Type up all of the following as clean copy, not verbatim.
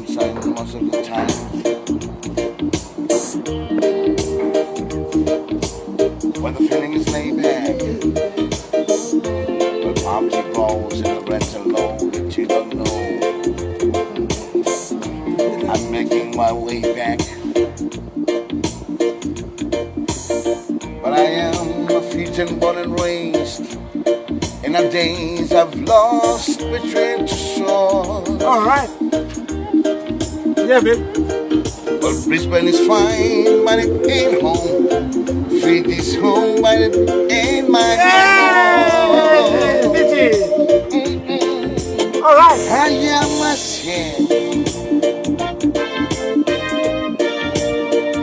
sometimes, most of the time. When the feeling is laid back, but poverty grows and the rent's are low that you don't know. I'm making my way back, but I am a Fijian born and raised. In the days I've lost between two shores. Alright. Yeah, babe. Well, Brisbane is fine, but it ain't home. Fiji's home, but it ain't my home. Fiji. Alright. I am a shame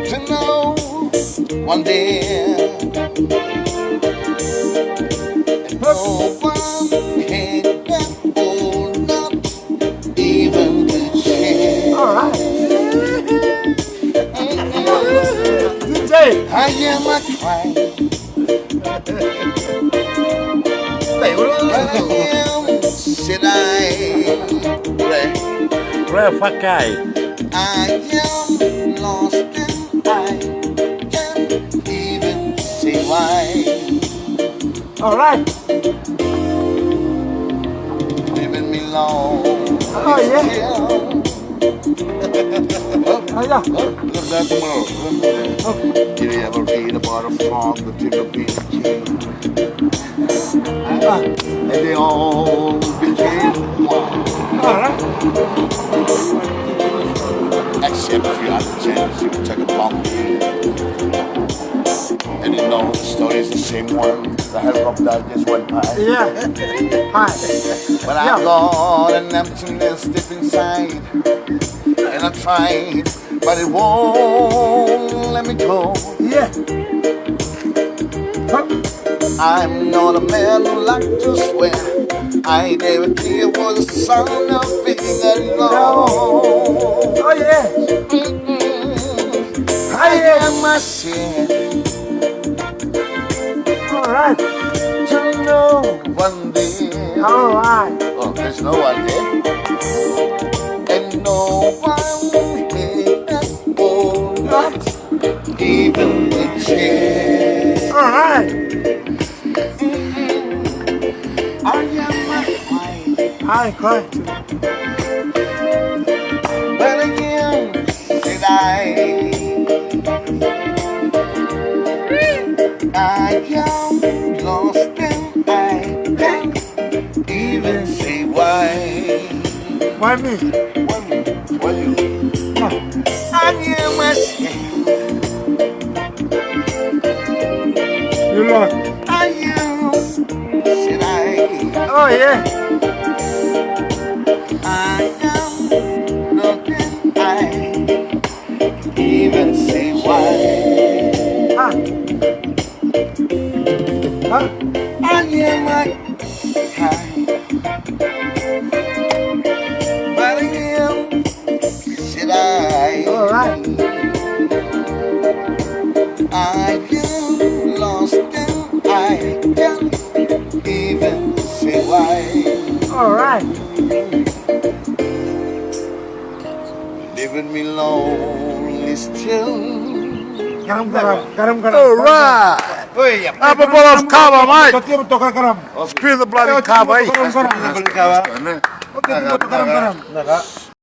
to know one day no one can hold up even the chance. Alright. DJ. I am a crying. I am, said I pray. Pray for guy. I am lost and I can't even say why. Alright. Leaving me alone. Oh, yeah. Oh, yeah. Look at that tomorrow. Did you ever read about a frog that did not be a king? And they all became one. Alright. Except if you had the chance, you would take a bomb. And you know the story is the same one. The helicopter just went by. Yeah. Hi. But I got an emptiness deep inside. And I tried, but it won't let me go. Yeah. Huh. I'm not a man who like to swear. I never think it was the sound of being alone. Oh, yeah. I am a sin Alright. to know one day. Alright. Oh, there's no one there. And no one here will not even the chance. Alright. I am a crying, I cry too. but again, did I am lost and I can't even say why. Why me? Why you? No. I am a shame. You lost. I am, said I. Oh, yeah. I am nothing. I even say why. Huh? Huh? I am a high, but I am, said I. Alright. I am lost and I can't even say why. Alright. Leaving me lonely still. Garam. Alright. Wait, Have a bowl of kava, mate. Garam. Spill the bloody kava. Garam.